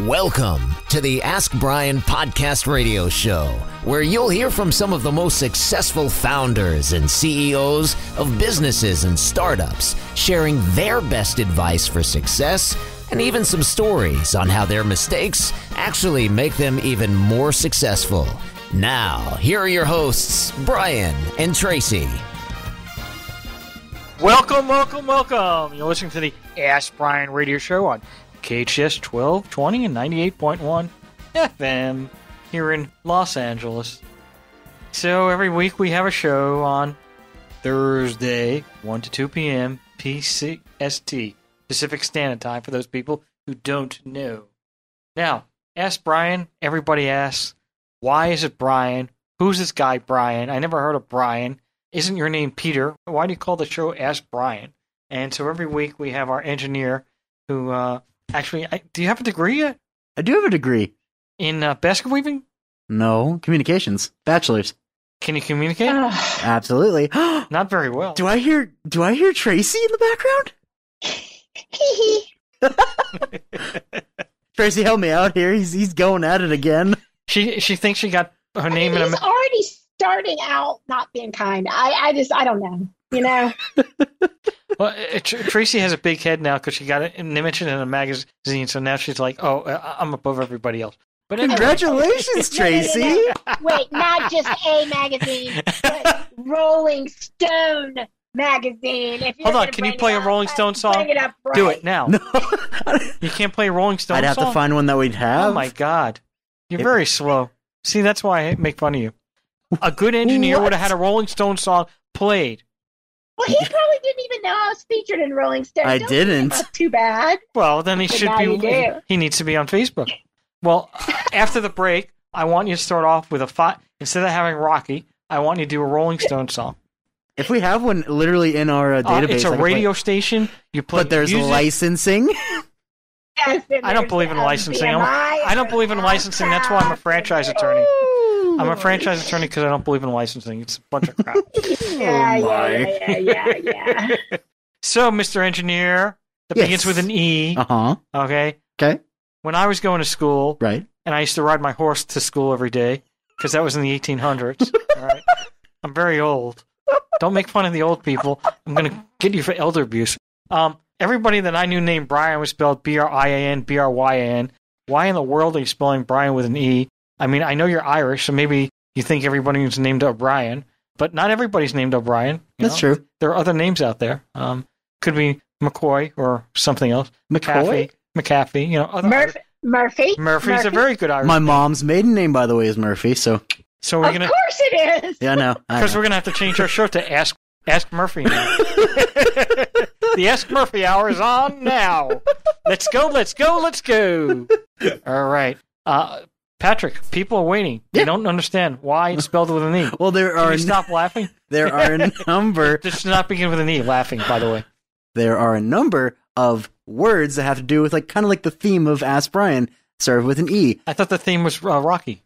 Welcome to the Ask Brien podcast radio show, where you'll hear from some of the most successful founders and CEOs of businesses and startups, sharing their best advice for success and even some stories on how their mistakes actually make them even more successful. Now, here are your hosts, Brien and Traci. Welcome. You're listening to the Ask Brien radio show on KHS 1220 and 98.1 FM here in Los Angeles. So every week we have a show on Thursday, 1 to 2 p.m. PCST, Pacific Standard Time, for those people who don't know. Now, Ask Brien, everybody asks, why is it Brien? Who's this guy Brien? I never heard of Brien. Isn't your name Peter? Why do you call the show Ask Brien? And so every week we have our engineer who... Actually, do you have a degree yet? I do have a degree. In basket weaving? No, communications. Bachelor's. Can you communicate? Absolutely. Not very well. Do I hear Traci in the background? Traci, help me out here. He's going at it again. She thinks she got her name in a... He's already starting out not being kind. I don't know. You know? Well, Traci has a big head now because she got it mentioned in a magazine, so now she's like, oh, I'm above everybody else. But anyway. Congratulations, Traci! No. Wait, not just a magazine, but Rolling Stone magazine. If Hold on, can you play a Rolling Stone song? Bring it up right. Do it now. No. You can't play a Rolling Stone song? I'd have to find one that we'd have. Oh my God. You're very slow. See, that's why I make fun of you. A good engineer would have had a Rolling Stone song played. Well, he probably didn't even know I was featured in Rolling Stone. I didn't. That's too bad. Well, then he should be. He needs to be on Facebook. Well, after the break, I want you to start off with instead of having Rocky, I want you to do a Rolling Stone song. If we have one literally in our database. It's a radio station. You play But there's music. Licensing. Yes, I don't believe in licensing. I don't believe in licensing. That's why I'm a franchise attorney. I'm a franchise attorney because I don't believe in licensing. It's a bunch of crap. Yeah. So, Mr. Engineer, that begins with an E. Uh-huh. Okay? Okay. When I was going to school, right, and I used to ride my horse to school every day, because that was in the 1800s. All right? I'm very old. Don't make fun of the old people. I'm going to get you for elder abuse. Everybody that I knew named Brien was spelled B-R-I-A-N, B-R-Y-A-N. Why in the world are you spelling Brien with an E? I mean, I know you're Irish, so maybe you think everybody's named O'Brien, but not everybody's named O'Brien. That's true. There are other names out there. Could be McCoy or something else. McAfee. You know, Murphy. Murphy's a very good Irish. My mom's maiden name, by the way, is Murphy. So we're gonna. Of course it is. Yeah, no, because we're gonna have to change our show to Ask Murphy now. The Ask Murphy hour is on now. Let's go. All right. Patrick, people are waiting. They don't understand why it's spelled with an E. Well, Can you stop laughing? There are a number. This does not begin with an E, laughing, by the way. There are a number of words that have to do with kind of like the theme of Ask Brien, started with an E. I thought the theme was Rocky.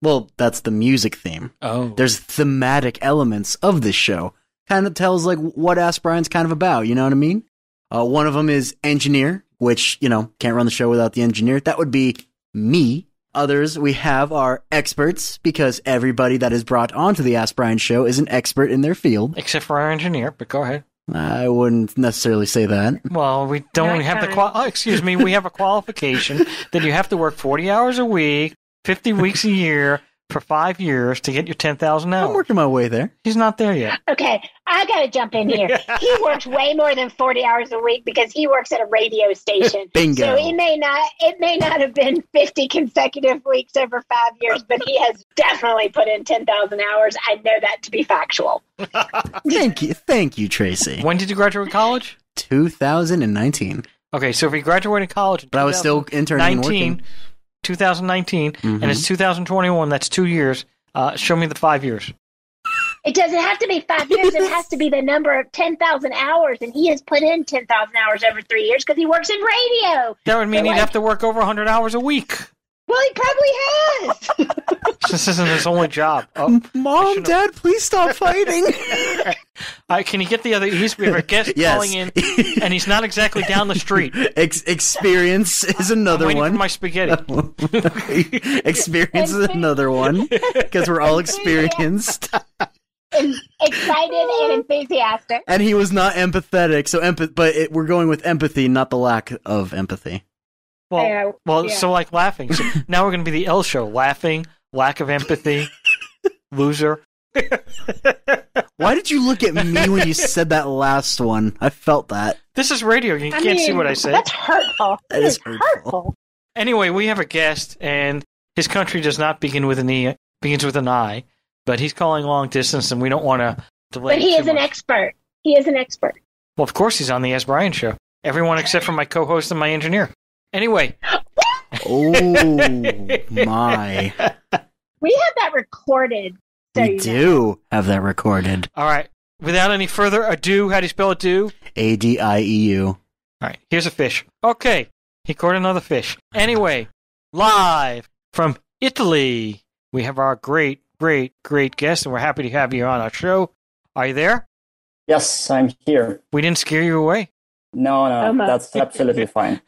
Well, that's the music theme. Oh. There's thematic elements of this show. Kind of tells what Ask Brien's kind of about, you know what I mean? One of them is engineer, which, can't run the show without the engineer. That would be me. Others we have are experts, because everybody that is brought onto the Ask Brien show is an expert in their field. Except for our engineer, but go ahead. I wouldn't necessarily say that. Well, we don't have we have a qualification that you have to work 40 hours a week, 50 weeks a year, for 5 years to get your 10,000 hours. I'm working my way there. He's not there yet. Okay, I got to jump in here. He works way more than 40 hours a week because he works at a radio station. Bingo. So it may not have been 50 consecutive weeks over 5 years, but he has definitely put in 10,000 hours. I know that to be factual. Thank you, Traci. When did you graduate college? 2019. Okay, so if you graduated college, but I was still interning and working. 2019, and it's 2021. That's 2 years. Show me the 5 years. It doesn't have to be 5 years. It has to be the number of 10,000 hours, and he has put in 10,000 hours over 3 years because he works in radio. That would mean he'd have to work over 100 hours a week. Well, he probably has. This isn't his only job. Mom, Dad, please stop fighting. Can you get the other E's? We have a guest calling in, and he's not exactly down the street. Experience is another I'm waiting one. for my spaghetti. Experience is another one, because we're all experienced. Excited and enthusiastic. And he was not empathetic, we're going with empathy, not the lack of empathy. So like laughing. So now we're going to be the L show. Laughing, lack of empathy, loser. Why did you look at me when you said that last one? I felt that. This is radio. You can't see what I said. That's hurtful. That is hurtful. Anyway, we have a guest, and his country does not begin with an E, begins with an I, but he's calling long distance, and we don't want to delay. But he is an expert. He is an expert. Well, of course he's on the Ask Brien Show. Everyone except for my co-host and my engineer. Anyway. Oh, my. We have that recorded. So We do have that recorded. All right. Without any further ado, how do you spell ado? ADIEU. All right. Here's a fish. Okay. He caught another fish. Anyway, live from Italy, we have our great guest, and we're happy to have you on our show. Are you there? Yes, I'm here. We didn't scare you away? No, that's absolutely fine.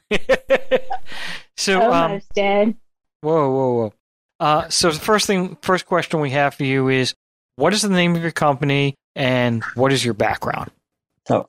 So, almost dead. Whoa. So the first question we have for you is, what is the name of your company and what is your background? So,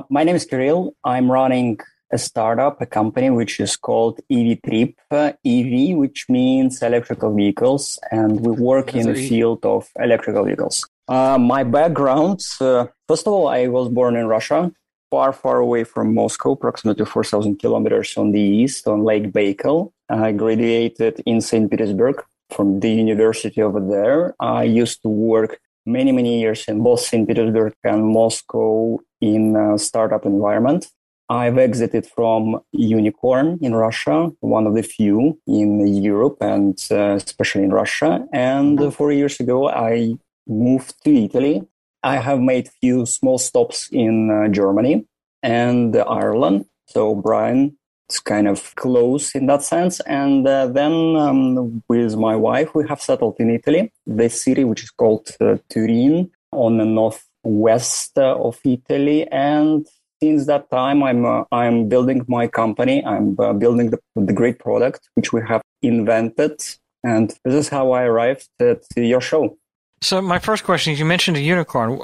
my name is Kirill. I'm running a startup, a company which is called EVtrip, EV, which means electrical vehicles, and we work in the field of electrical vehicles. My background, first of all, I was born in Russia, far away from Moscow, approximately 4,000 kilometers on the east, on Lake Baikal. I graduated in St. Petersburg from the university over there. I used to work many years in both St. Petersburg and Moscow in a startup environment. I've exited from Unicorn in Russia, one of the few in Europe and especially in Russia. And 4 years ago, I moved to Italy. I have made few small stops in Germany and Ireland. So Brien is kind of close in that sense. And then with my wife, we have settled in Italy, the city which is called Turin on the northwest of Italy. And since that time, I'm building my company. I'm building the great product which we have invented. And this is how I arrived at your show. So my first question is, you mentioned a unicorn.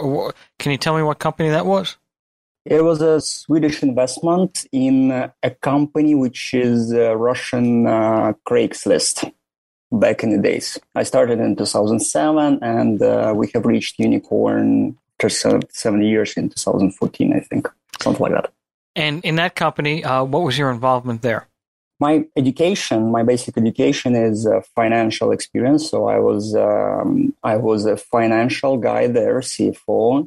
Can you tell me what company that was? It was a Swedish investment in a company which is Russian Craigslist back in the days. I started in 2007 and we have reached unicorn after 7 years in 2014, I think, something like that. And in that company, what was your involvement there? My basic education is financial experience. So I was a financial guy there, CFO,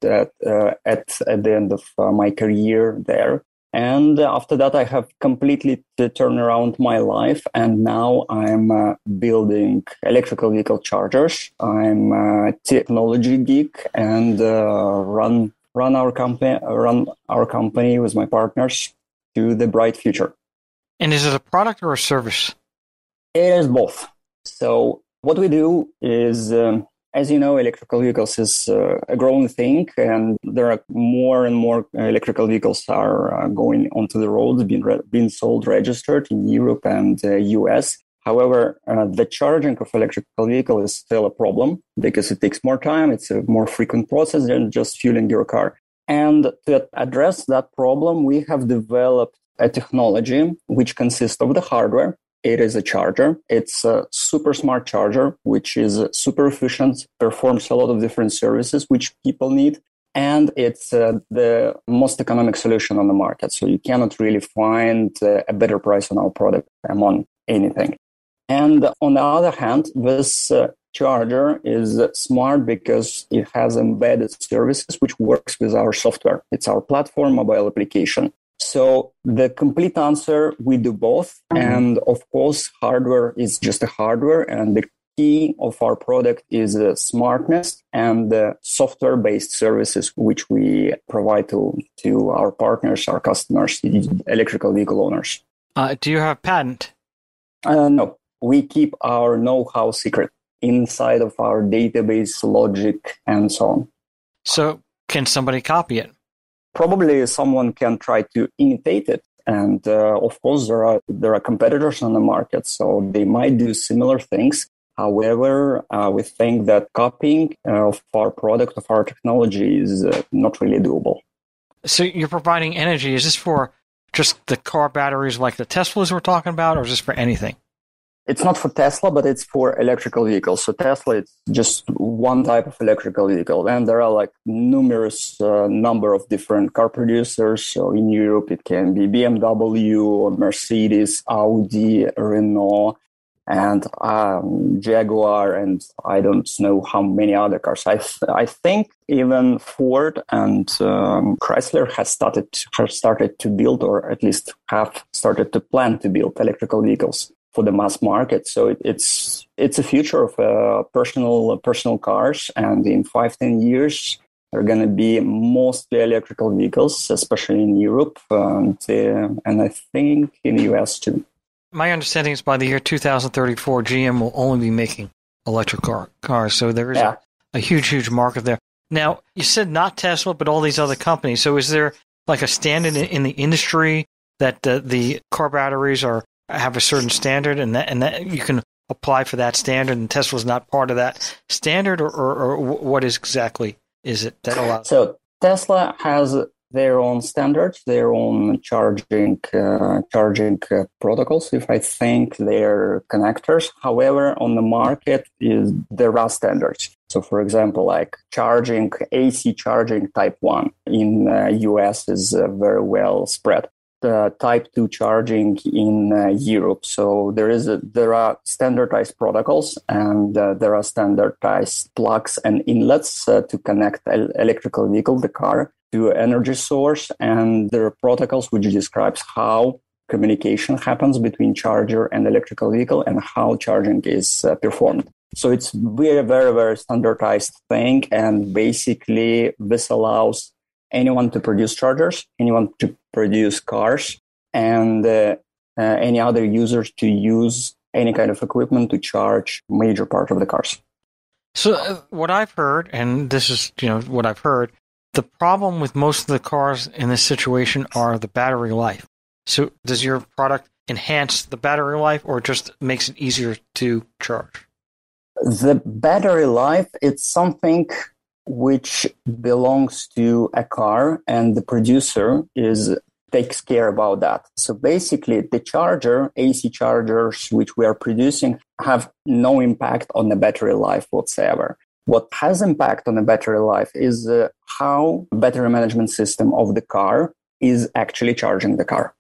at the end of my career there. And after that, I have completely turned around my life. And now I'm building electrical vehicle chargers. I'm a technology geek and run our company with my partners to the bright future. And is it a product or a service? It is both. So what we do is, as you know, electrical vehicles is a growing thing, and there are more and more electrical vehicles are going onto the roads, being sold, registered in Europe and US. However, the charging of electrical vehicle is still a problem because it takes more time. It's a more frequent process than just fueling your car. And to address that problem, we have developed a technology which consists of the hardware. It is a charger. It's a super smart charger, which is super efficient, performs a lot of different services which people need. And it's the most economic solution on the market. So you cannot really find a better price on our product among anything. And on the other hand, this charger is smart because it has embedded services which works with our software. It's our platform, mobile application. So the complete answer, we do both. And of course, hardware is just a hardware. And the key of our product is smartness and the software-based services which we provide to our partners, our customers, electrical vehicle owners. Do you have a patent? No. we keep our know-how secret inside of our database logic and so on. So can somebody copy it? Probably someone can try to imitate it. And of course, there are competitors on the market, so they might do similar things. However, we think that copying of our product, of our technology is not really doable. So you're providing energy. Is this for just the car batteries like the Teslas we're talking about, or is this for anything? It's not for Tesla, but it's for electrical vehicles. So Tesla, it's just one type of electrical vehicle. And there are like numerous number of different car producers. So in Europe, it can be BMW, Mercedes, Audi, Renault, and Jaguar, and I don't know how many other cars. I think even Ford and Chrysler has started to build, or at least have started to plan to build electrical vehicles for the mass market. So it's a future of personal cars, and in 5-10 years they're going to be mostly electrical vehicles, especially in Europe, and I think in the US too. My understanding is by the year 2034, GM will only be making electric cars. So there is a huge market there. Now, you said not Tesla, but all these other companies. So is there like a standard in the industry that the car batteries have a certain standard, and that you can apply for that standard, and Tesla's not part of that standard, or what exactly is it that allows? So Tesla has their own standards, their own charging protocols, if I think their connectors. However, on the market there are standards. So, for example, like AC charging type 1 in US is very well spread. The type 2 charging in Europe. So there are standardized protocols, and there are standardized plugs and inlets to connect electrical vehicle, the car, to energy source, and there are protocols which describes how communication happens between charger and electrical vehicle and how charging is performed. So it's very, very, very standardized thing, and basically this allows anyone to produce chargers, anyone to produce cars, and any other users to use any kind of equipment to charge major part of the cars. So what I've heard, and this is what I've heard, the problem with most of the cars in this situation are the battery life. So does your product enhance the battery life, or just makes it easier to charge? The battery life, it's something which belongs to a car, and the producer takes care about that. So basically, the AC chargers which we are producing have no impact on the battery life whatsoever. What has impact on the battery life is how the battery management system of the car is actually charging the car.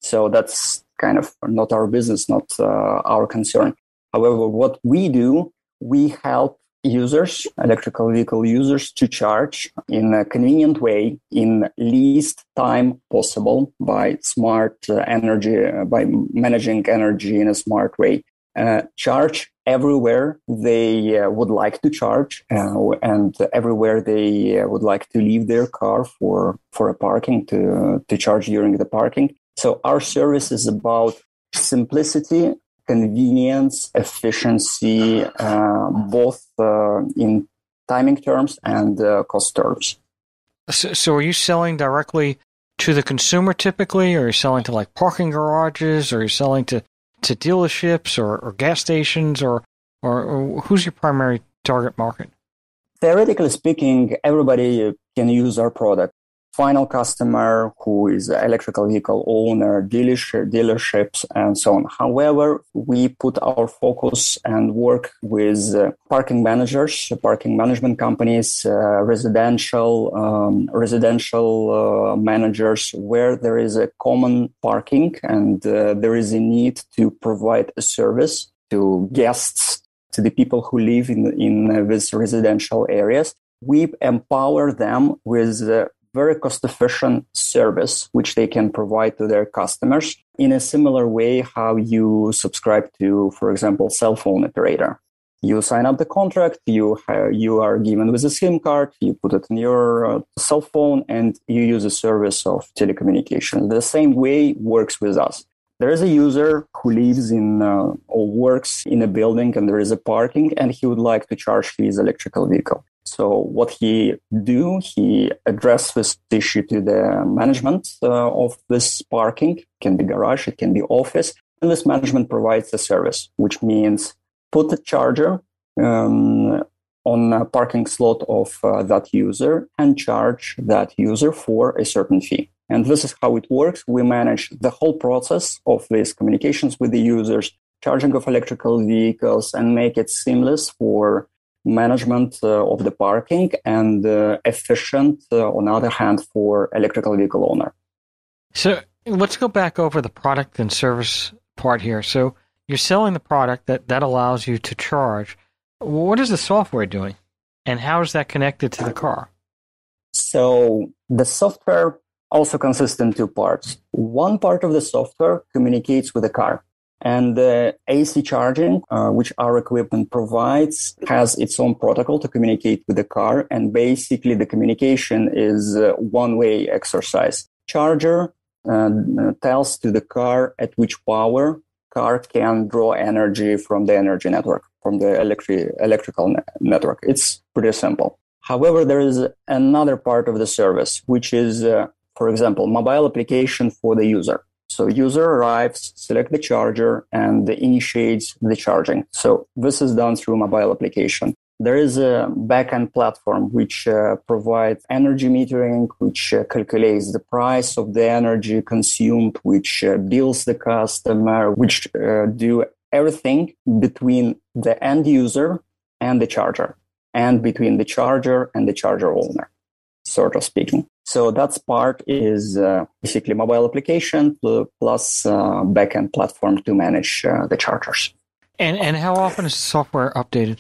So that's kind of not our business, not our concern. However, what we do, we help users, electrical vehicle users, to charge in a convenient way, in least time possible, by smart energy, by managing energy in a smart way. Charge everywhere they would like to charge, and everywhere they would like to leave their car for a parking to charge during the parking. So our service is about simplicity, convenience, efficiency, both in timing terms and cost terms. So are you selling directly to the consumer typically, or are you selling to like parking garages, or are you selling to dealerships or gas stations, or who's your primary target market? Theoretically speaking, everybody can use our product. Final customer who is an electrical vehicle owner, dealerships, and so on. However, we put our focus and work with parking managers, parking management companies, residential managers, where there is a common parking and there is a need to provide a service to guests, to the people who live in these residential areas. We empower them with very cost-efficient service, which they can provide to their customers in a similar way how you subscribe to, for example, cell phone operator. You sign up the contract, you are given with a SIM card, you put it in your cell phone, and you use a service of telecommunication. The same way works with us. There is a user who lives in or works in a building and there is a parking and he would like to charge his electrical vehicle. So what he addresses this issue to the management of this parking. It can be garage, it can be office. And this management provides a service, which means put a charger on a parking slot of that user and charge that user for a certain fee. And this is how it works. We manage the whole process of these communications with the users, charging of electrical vehicles, and make it seamless for management of the parking and efficient, on the other hand, for electrical vehicle owner. So let's go back over the product and service part here. So you're selling the product that allows you to charge. What is the software doing? And how is that connected to the car? So the software also consists in two parts. One part of the software communicates with the car. And the AC charging, which our equipment provides, has its own protocol to communicate with the car. And basically the communication is a one-way exercise. Charger tells to the car at which power car can draw energy from the energy network, from the electrical network. It's pretty simple. However, there is another part of the service, which is, for example, mobile application for the user. So user arrives, select the charger, and initiates the charging. So this is done through mobile application. There is a backend platform which provides energy metering, which calculates the price of the energy consumed, which bills the customer, which do everything between the end user and the charger, and between the charger and the charger owner, sort of speaking. So that part is basically mobile application plus backend platform to manage the chargers. And how often is the software updated?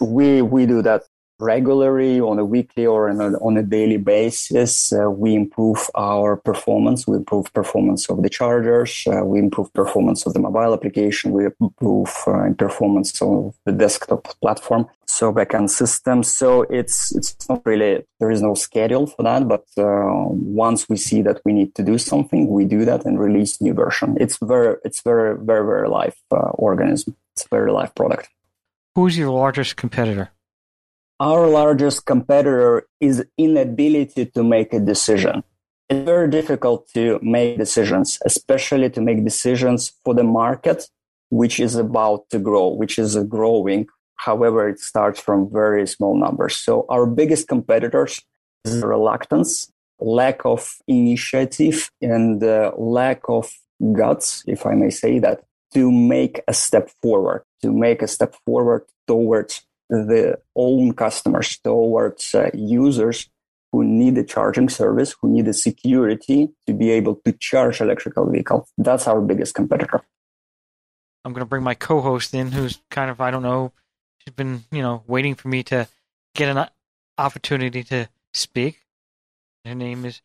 We do that regularly on a weekly or on a daily basis. We improve our performance. We improve performance of the chargers. We improve performance of the mobile application. We improve performance of the desktop platform. So backend system. So it's not really, there is no schedule for that. But once we see that we need to do something, we do that and release new version. It's very live organism. It's a very live product. Who's your largest competitor? Our largest competitor is inability to make a decision. It's very difficult to make decisions, especially to make decisions for the market, which is about to grow, which is growing. However, it starts from very small numbers. So our biggest competitors is reluctance, lack of initiative, and lack of guts, if I may say that, to make a step forward towards the own customers, towards users who need a charging service, who need a security to be able to charge electrical vehicles. That's our biggest competitor. I'm going to bring my co-host in, who's kind of, I don't know, she's been, waiting for me to get an opportunity to speak. Her name is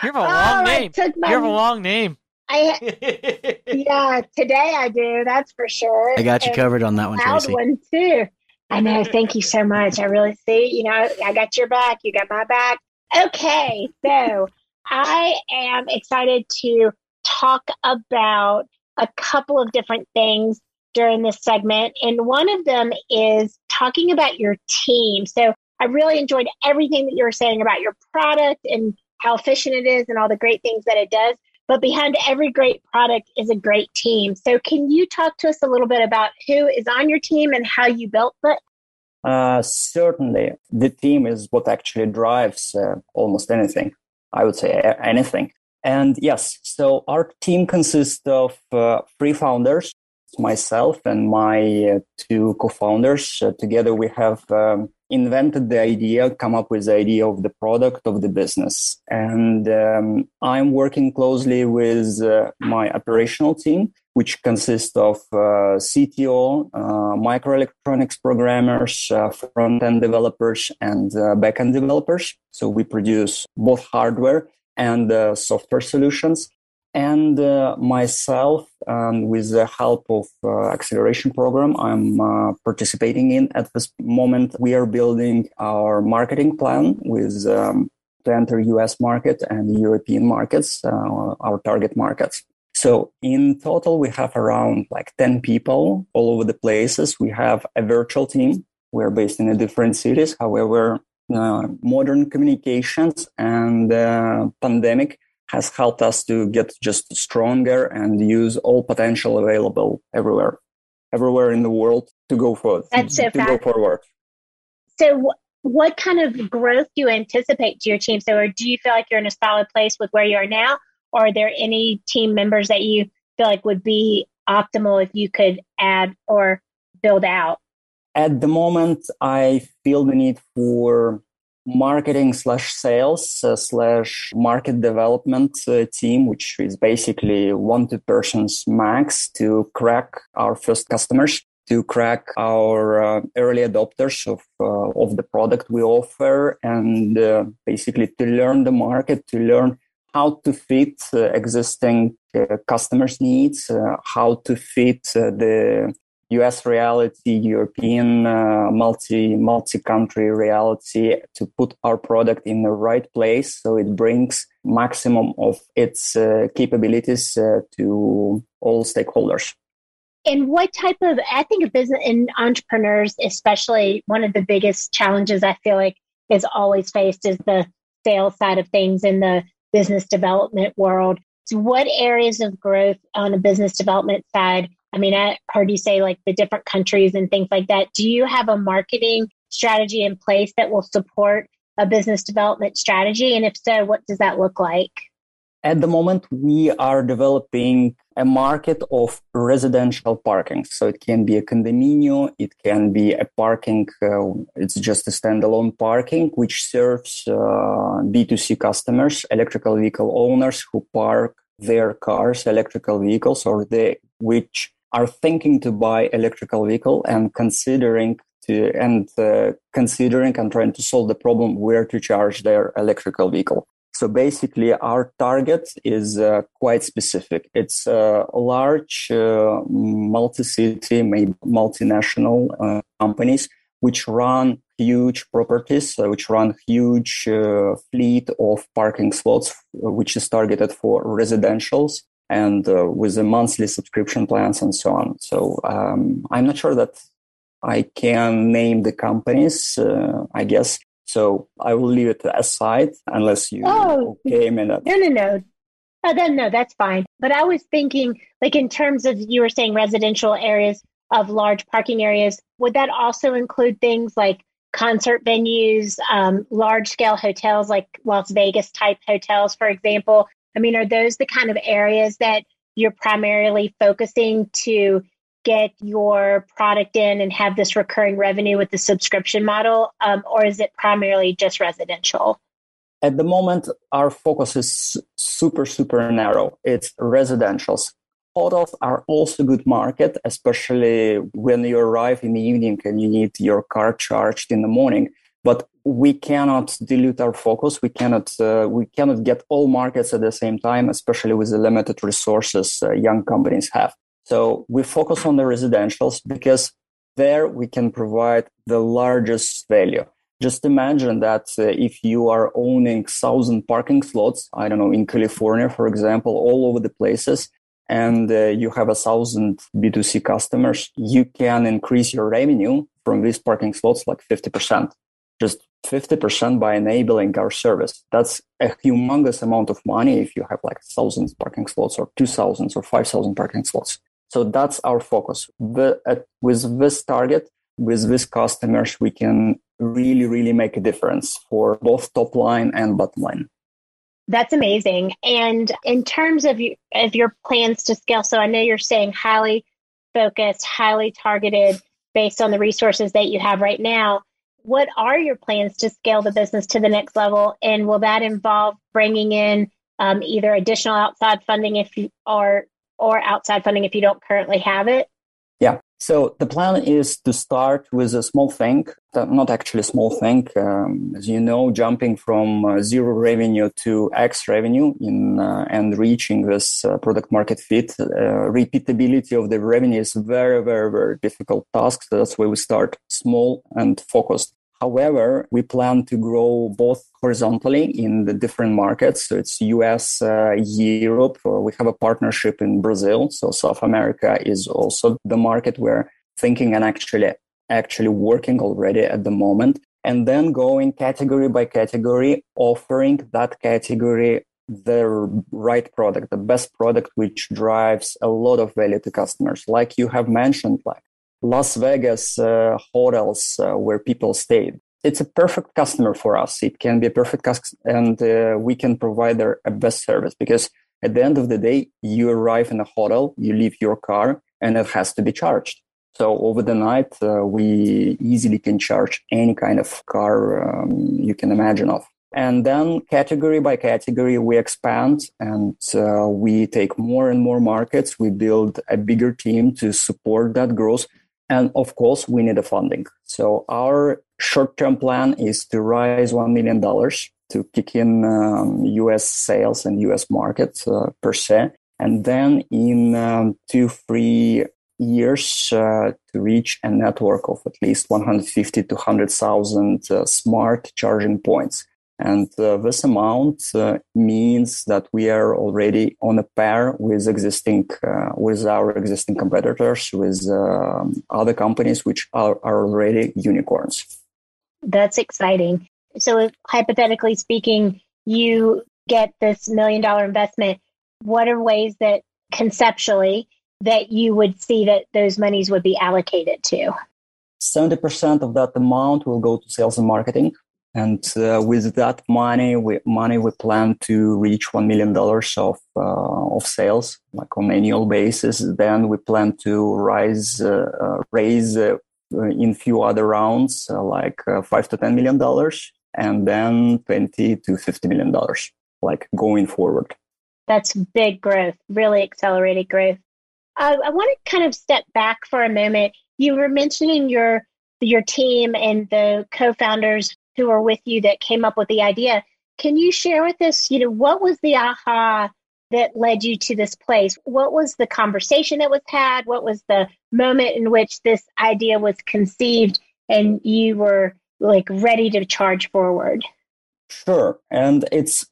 You have a long name. You have a long name. Yeah, today I do. That's for sure. I got you covered on that one, Traci. One too. I know. Thank you so much. I really see. I got your back. You got my back. Okay, so I am excited to talk about a couple of different things during this segment, and one of them is talking about your team. So I really enjoyed everything that you were saying about your product and how efficient it is and all the great things that it does. But behind every great product is a great team. So can you talk to us a little bit about who is on your team and how you built it? Certainly. The team is what actually drives almost anything. I would say anything. And yes, so our team consists of 3 founders, myself and my 2 co-founders. Together we have invented the idea, come up with the idea of the product of the business. And I'm working closely with my operational team, which consists of CTO, microelectronics programmers, front-end developers, and back-end developers. So we produce both hardware and software solutions. And myself, with the help of acceleration program I'm participating in at this moment, we are building our marketing plan with to enter US market and European markets, our target markets. So in total, we have around like 10 people all over the places. We have a virtual team. We're based in different cities. However, modern communications and pandemic has helped us to get just stronger and use all potential available everywhere in the world to go forward. Go forward. So what kind of growth do you anticipate to your team? So do you feel like you're in a solid place with where you are now? Or are there any team members that you feel like would be optimal if you could add or build out? At the moment, I feel the need for marketing /sales / market development team, which is basically 1-2 persons max to crack our first customers, to crack our early adopters of the product we offer, and basically to learn the market, to learn how to fit existing customers' needs, how to fit the US reality, European multi-country reality, to put our product in the right place so it brings maximum of its capabilities to all stakeholders. And what type of, I think of business and entrepreneurs, especially one of the biggest challenges I feel like is always faced is the sales side of things in the business development world. So what areas of growth on a business development side? I mean, I heard you say like the different countries and things like that. Do you have a marketing strategy in place that will support a business development strategy? And if so, what does that look like? At the moment, we are developing a market of residential parking. So it can be a condominium, it can be a parking, it's just a standalone parking, which serves B2C customers, electrical vehicle owners who park their cars, electrical vehicles, or which are thinking to buy electrical vehicle and considering and trying to solve the problem where to charge their electrical vehicle. So basically, our target is quite specific. It's large, multi-city, maybe multinational companies which run huge properties, which run huge fleet of parking slots, which is targeted for residentials and with the monthly subscription plans and so on. So I'm not sure that I can name the companies, I guess. So I will leave it aside unless you came in. No. No, that's fine. But I was thinking, like in terms of, you were saying residential areas of large parking areas, would that also include things like concert venues, large scale hotels like Las Vegas type hotels, for example? I mean, are those the kind of areas that you're primarily focusing to get your product in and have this recurring revenue with the subscription model, or is it primarily just residential? At the moment, our focus is super, super narrow. It's residentials. Hotels are also good market, especially when you arrive in the evening and you need your car charged in the morning. But we cannot dilute our focus. We cannot get all markets at the same time, especially with the limited resources young companies have. So we focus on the residentials because there we can provide the largest value. Just imagine that if you are owning 1,000 parking slots, I don't know, in California, for example, all over the places, and you have 1,000 B2C customers, you can increase your revenue from these parking slots like 50%. Just 50% by enabling our service. That's a humongous amount of money if you have like 1,000 parking slots or 2,000 or 5,000 parking slots. So that's our focus. With this target, with these customers, we can really, really make a difference for both top line and bottom line. That's amazing. And in terms of your plans to scale, so I know you're saying highly focused, highly targeted based on the resources that you have right now. What are your plans to scale the business to the next level? And will that involve bringing in either additional outside funding or outside funding if you don't currently have it? Yeah. So the plan is to start with a small thing, not actually a small thing. As you know, jumping from zero revenue to X revenue and reaching this product market fit, repeatability of the revenue is very, very, very difficult task. So that's why we start small and focused. However, we plan to grow both horizontally in the different markets. So it's US, Europe. We have a partnership in Brazil. So South America is also the market we're thinking and actually working already at the moment. And then going category by category, offering that category the right product, the best product, which drives a lot of value to customers. Like you have mentioned, like Las Vegas hotels where people stayed. It's a perfect customer for us. It can be a perfect customer, and we can provide a best service, because at the end of the day, you arrive in a hotel, you leave your car, and it has to be charged. So over the night, we easily can charge any kind of car you can imagine of. And then category by category, we expand and we take more and more markets. We build a bigger team to support that growth. And of course, we need a funding. So our short-term plan is to raise $1 million to kick in US sales and US market per se. And then in 2-3 years to reach a network of at least 150 to 100,000 smart charging points. And this amount means that we are already on a par with our existing competitors, with other companies which are already unicorns. That's exciting. So if, hypothetically speaking, you get this $1 million investment, what are ways that conceptually that you would see that those monies would be allocated to? 70% of that amount will go to sales and marketing. And with that money, we plan to reach $1 million of sales, like on annual basis. Then we plan to raise in few other rounds, like $5 to $10 million, and then $20 to $50 million, like going forward. That's big growth, really accelerated growth. I want to kind of step back for a moment. You were mentioning your team and the co-founders who are with you that came up with the idea. Can you share with us, what was the aha that led you to this place? What was the conversation that was had? What was the moment in which this idea was conceived and you were like ready to charge forward? Sure. And it's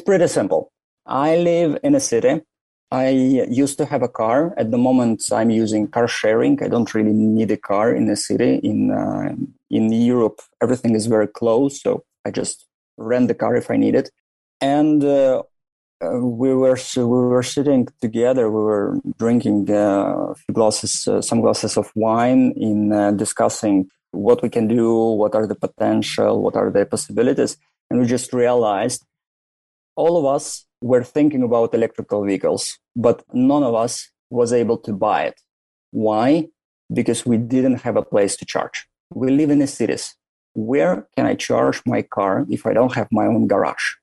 pretty simple. I live in a city. I used to have a car. At the moment, I'm using car sharing. I don't really need a car in a city. In Europe, everything is very close, so I just rent the car if I need it. And we were sitting together. We were drinking some glasses of wine, in discussing what we can do, what are the potential, what are the possibilities, and we just realized all of us were thinking about electrical vehicles, but none of us was able to buy it. Why? Because we didn't have a place to charge. We live in the cities. Where can I charge my car if I don't have my own garage?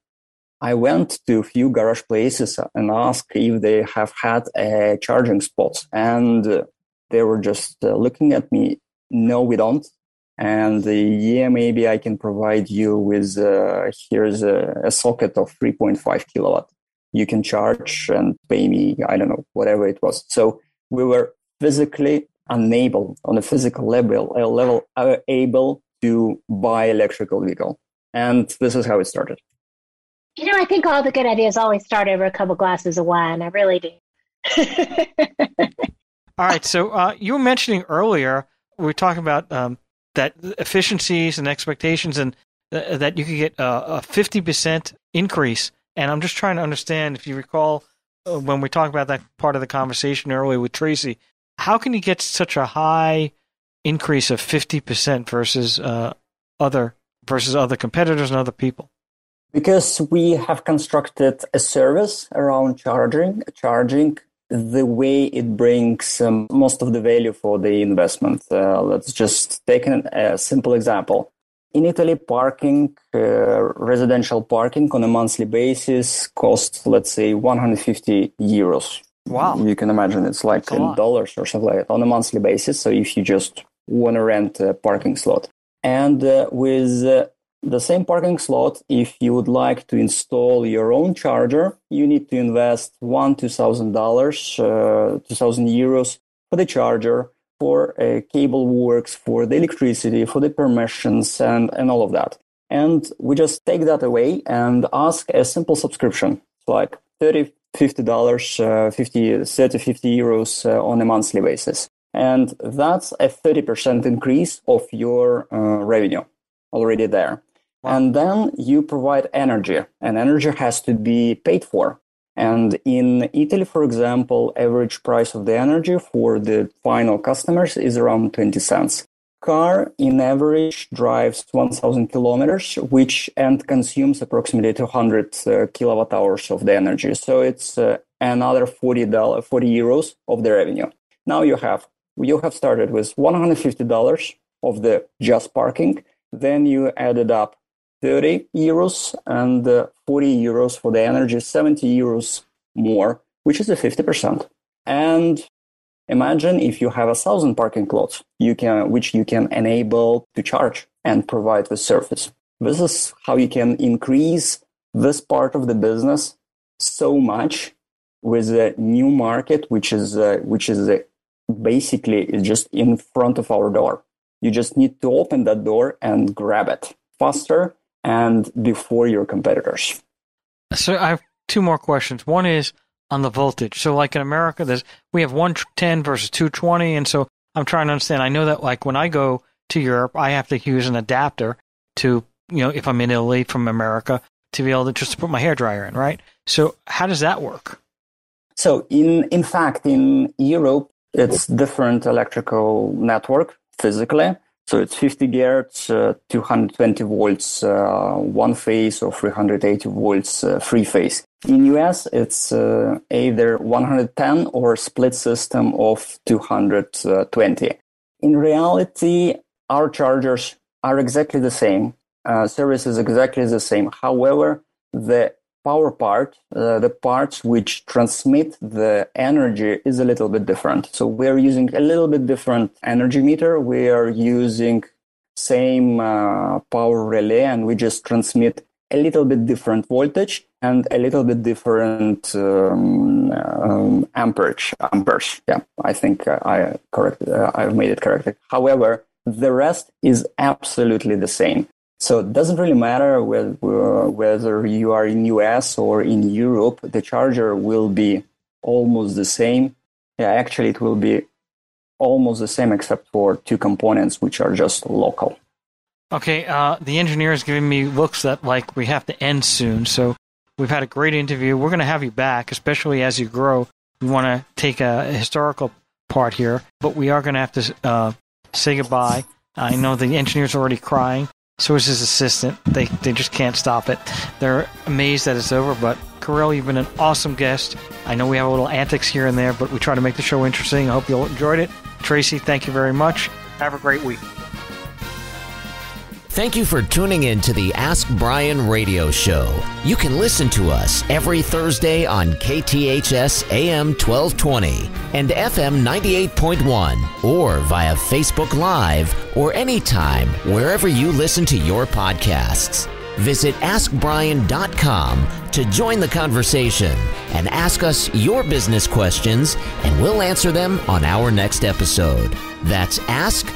I went to a few garage places and asked if they have had a charging spot. And they were just looking at me, no, we don't. And yeah, maybe I can provide you with, here's a socket of 3.5 kilowatt. You can charge and pay me, I don't know, whatever it was. So we were physically unable, on a physical level, able to buy electrical vehicle. And this is how it started. I think all the good ideas always start over a couple glasses of wine. I really do. All right. So you were mentioning earlier, we were talking about that efficiencies and expectations, and that you could get a 50% increase. And I'm just trying to understand, if you recall, when we talked about that part of the conversation earlier with Traci, how can you get such a high increase of 50% versus other competitors and other people? Because we have constructed a service around charging the way it brings most of the value for the investment. Let's just take a simple example. In Italy, parking, residential parking on a monthly basis costs, let's say, 150 euros. Wow. You can imagine it's like $10 or something like that on a monthly basis. So if you just want to rent a parking slot. And with the same parking slot, if you would like to install your own charger, you need to invest $2,000, 2,000 euros for the charger, for cable works, for the electricity, for the permissions, and all of that. And we just take that away and ask a simple subscription. It's like $30, $50, 50 euros on a monthly basis. And that's a 30% increase of your revenue already there. Wow. And then you provide energy, and energy has to be paid for. And in Italy, for example, average price of the energy for the final customers is around 20 cents. Car, in average, drives 1,000 kilometers, and consumes approximately 200 kilowatt hours of the energy. So it's another 40 euros of the revenue. Now you have started with $150 of the just parking. Then you added up 30 euros and 40 euros for the energy, 70 euros more, which is a 50%. And imagine if you have 1,000 parking lots, which you can enable to charge and provide the service. This is how you can increase this part of the business so much with a new market, which is basically just in front of our door. You just need to open that door and grab it faster and before your competitors. So I have two more questions. One is on the voltage. So like in America, we have 110 versus 220. And so I'm trying to understand. I know that like when I go to Europe, I have to use an adapter to, if I'm in Italy from America, to be able to just put my hairdryer in, right? So how does that work? So in fact, in Europe, it's different electrical network physically. So it's 50 gigahertz, 220 volts, one phase, or 380 volts, three phase. In US, it's either 110 or split system of 220. In reality, our chargers are exactly the same. Service is exactly the same. However, the power part, the parts which transmit the energy is a little bit different. So we're using a little bit different energy meter. We are using same power relay, and we just transmit a little bit different voltage and a little bit different amperage. Yeah, I think I've made it correctly. However, the rest is absolutely the same. So it doesn't really matter whether you are in US or in Europe, the charger will be almost the same. Yeah, actually it will be almost the same except for two components which are just local. Okay, the engineer is giving me looks that like we have to end soon. So we've had a great interview. We're going to have you back, especially as you grow. We want to take a historical part here, but we are going to have to say goodbye. I know the engineer's already crying. So is his assistant. They just can't stop it. They're amazed that it's over. But Kirill, you've been an awesome guest. I know we have a little antics here and there, but we try to make the show interesting. I hope you enjoyed it. Traci, thank you very much. Have a great week. Thank you for tuning in to the Ask Brien radio show. You can listen to us every Thursday on KTHS AM 1220 and FM 98.1 or via Facebook Live or anytime wherever you listen to your podcasts. Visit AskBrien.com to join the conversation and ask us your business questions, and we'll answer them on our next episode. That's AskBrien.com.